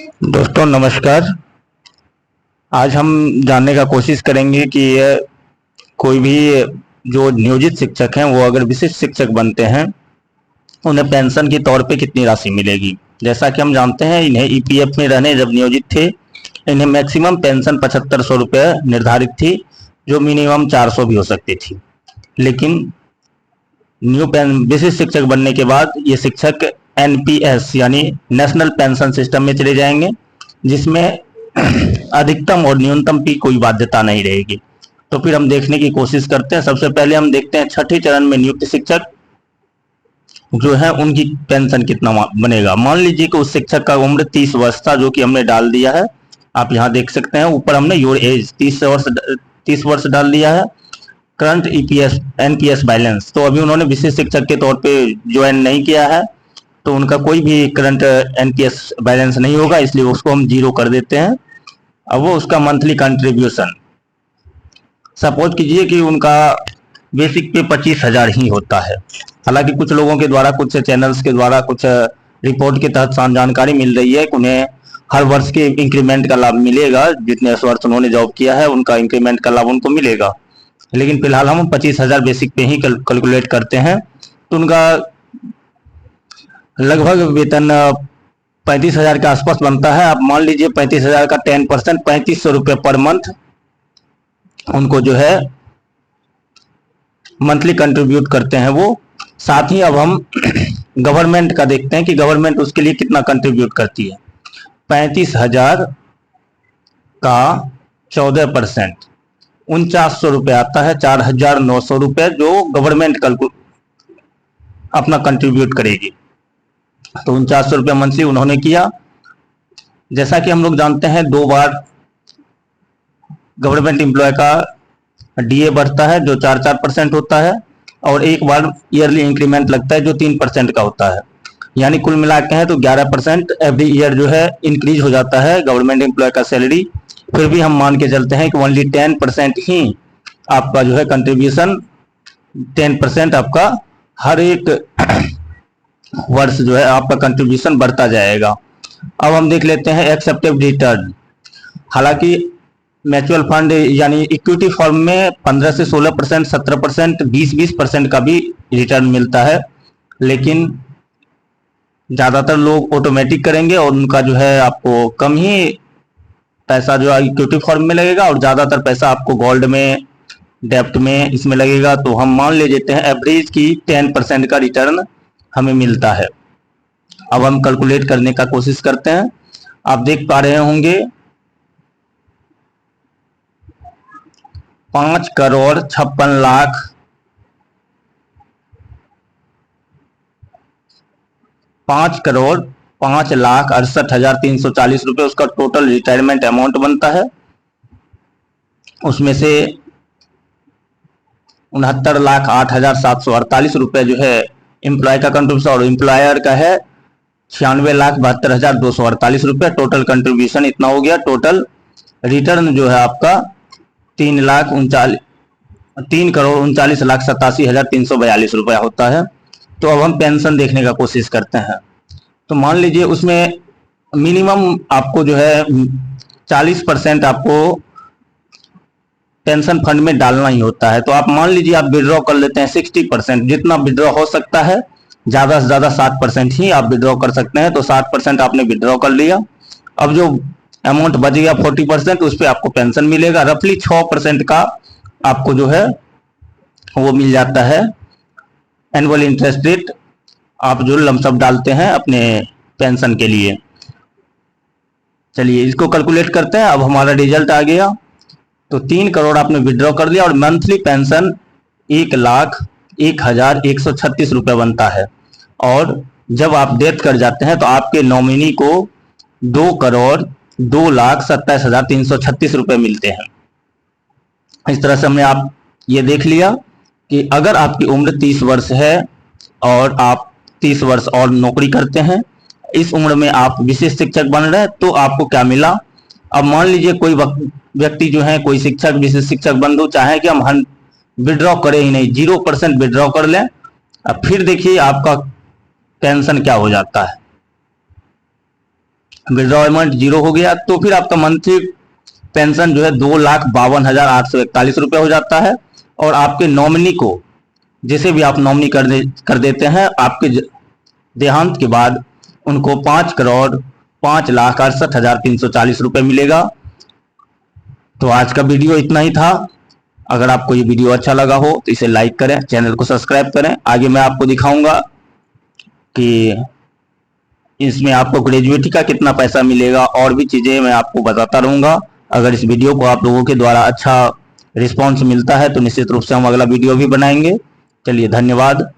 दोस्तों नमस्कार। आज हम जानने का कोशिश करेंगे कि कोई भी जो नियोजित शिक्षक हैं वो अगर विशिष्ट शिक्षक बनते हैं उन्हें पेंशन के तौर पे कितनी राशि मिलेगी। जैसा कि हम जानते हैं इन्हें ईपीएफ में रहने जब नियोजित थे इन्हें मैक्सिमम पेंशन 7500 रुपये निर्धारित थी, जो मिनिमम 400 भी हो सकती थी। लेकिन विशिष्ट शिक्षक बनने के बाद ये शिक्षक एनपीएस यानी नेशनल पेंशन सिस्टम में चले जाएंगे, जिसमें अधिकतम और न्यूनतम की कोई बाध्यता नहीं रहेगी। तो फिर हम देखने की कोशिश करते हैं। सबसे पहले हम देखते हैं छठे चरण में नियुक्त शिक्षक जो है उनकी पेंशन कितना बनेगा। मान लीजिए कि उस शिक्षक का उम्र 30 वर्ष था, जो कि हमने डाल दिया है। आप यहाँ देख सकते हैं ऊपर हमने योर एज 30 वर्ष डाल दिया है। करंट ईपीएस एनपीएस बैलेंस, तो अभी उन्होंने विशेष शिक्षक के तौर पे ज्वाइन नहीं किया है, तो उनका कोई भी करंट एनपीएस बैलेंस नहीं होगा, इसलिए उसको हम 0 कर देते हैं। अब वो उसका मंथली कंट्रीब्यूशन, सपोज कीजिए कि उनका बेसिक पे 25,000 ही होता है। हालांकि कुछ लोगों के द्वारा, कुछ चैनल्स के द्वारा, कुछ रिपोर्ट के तहत जानकारी मिल रही है कि उन्हें हर वर्ष के इंक्रीमेंट का लाभ मिलेगा। जितने वर्ष उन्होंने जॉब किया है उनका इंक्रीमेंट का लाभ उनको मिलेगा। लेकिन फिलहाल हम 25,000 बेसिक पे ही कैलकुलेट करते हैं, तो उनका लगभग वेतन 35,000 के आसपास बनता है। आप मान लीजिए 35,000 का 10% 3500 रुपये पर मंथ उनको जो है मंथली कंट्रीब्यूट करते हैं वो। साथ ही अब हम गवर्नमेंट का देखते हैं कि गवर्नमेंट उसके लिए कितना कंट्रीब्यूट करती है। 35,000 का 14% 4900 रुपये आता है, 4,900 रुपये जो गवर्नमेंट अपना कंट्रीब्यूट करेगी। तो 4900 रुपये मंथली उन्होंने किया। जैसा कि हम लोग जानते हैं 2 बार गवर्नमेंट एम्प्लॉय का डीए बढ़ता है जो 4% होता है, और एक बार ईयरली इंक्रीमेंट लगता है जो 3% का होता है। यानी कुल मिला के हैं तो 11% एवरी ईयर जो है इंक्रीज हो जाता है गवर्नमेंट एम्प्लॉय का सैलरी। फिर भी हम मान के चलते हैं कि ओनली 10% ही आपका जो है कंट्रीब्यूशन, 10% आपका हर एक वर्ष जो है आपका कंट्रीब्यूशन बढ़ता जाएगा। अब हम देख लेते हैं एक्सेप्टेड रिटर्न। हालांकि म्यूचुअल फंड यानी इक्विटी फॉर्म में 15 से 16%, 17%, 20% का भी रिटर्न मिलता है, लेकिन ज़्यादातर लोग ऑटोमेटिक करेंगे और उनका जो है आपको कम ही पैसा जो है इक्विटी फॉर्म में लगेगा और ज़्यादातर पैसा आपको गोल्ड में, डेप्ट में, इसमें लगेगा। तो हम मान ले लेते हैं एवरेज की 10% का रिटर्न हमें मिलता है। अब हम कैलकुलेट करने का कोशिश करते हैं। आप देख पा रहे होंगे 5,56,00,000 5,05,68,340 रुपये उसका टोटल रिटायरमेंट अमाउंट बनता है। उसमें से 69,08,748 रुपये जो है एम्प्लॉय का कंट्रीब्यूशन और एम्प्लॉयर का है 96,72,248 रुपये। टोटल कंट्रीब्यूशन इतना हो गया। टोटल रिटर्न जो है आपका 3,39,87,342 रुपया होता है। तो अब हम पेंशन देखने का कोशिश करते हैं। तो मान लीजिए उसमें मिनिमम आपको जो है 40% आपको पेंशन फंड में डालना ही होता है। तो आप मान लीजिए आप विड्रॉ कर लेते हैं 60%, जितना विड्रॉ हो सकता है, ज़्यादा से ज़्यादा 60% ही आप विड्रॉ कर सकते हैं। तो 60% आपने विड्रॉ कर लिया। अब जो अमाउंट बच गया 40%, उस पर आपको पेंशन मिलेगा। रफली 6% का आपको जो है वो मिल जाता है एनुअल इंटरेस्ट रेट, आप जो लमसम डालते हैं अपने पेंशन के लिए। चलिए इसको कैलकुलेट करते हैं। अब हमारा रिजल्ट आ गया। तो 3 करोड़ आपने विड्रॉ कर लिया और मंथली पेंशन 1,01,136 रुपये बनता है। और जब आप डेथ कर जाते हैं तो आपके नॉमिनी को 2,02,27,336 रुपये मिलते हैं। इस तरह से हमने आप ये देख लिया कि अगर आपकी उम्र 30 वर्ष है और आप 30 वर्ष और नौकरी करते हैं, इस उम्र में आप विशेष शिक्षक बन रहे हैं, तो आपको क्या मिला। अब मान लीजिए कोई व्यक्ति जो है, कोई शिक्षक, विशेष शिक्षक बंधु चाहे कि हम विड्रॉ करें ही नहीं, 0% विड्रॉ कर लें। अब फिर देखिए आपका पेंशन क्या हो जाता है। विड्रॉयमेंट जीरो हो गया तो फिर आपका मंथली पेंशन जो है 2,52,841 रुपये हो जाता है। और आपके नॉमिनी को, जिसे भी आप नॉमिनी कर देते हैं, आपके देहांत के बाद उनको 5,05,68,340 रुपये मिलेगा। तो आज का वीडियो इतना ही था। अगर आपको ये वीडियो अच्छा लगा हो तो इसे लाइक करें, चैनल को सब्सक्राइब करें। आगे मैं आपको दिखाऊंगा कि इसमें आपको ग्रेजुएटी का कितना पैसा मिलेगा, और भी चीज़ें मैं आपको बताता रहूँगा। अगर इस वीडियो को आप लोगों के द्वारा अच्छा रिस्पॉन्स मिलता है तो निश्चित रूप से हम अगला वीडियो भी बनाएंगे। चलिए, धन्यवाद।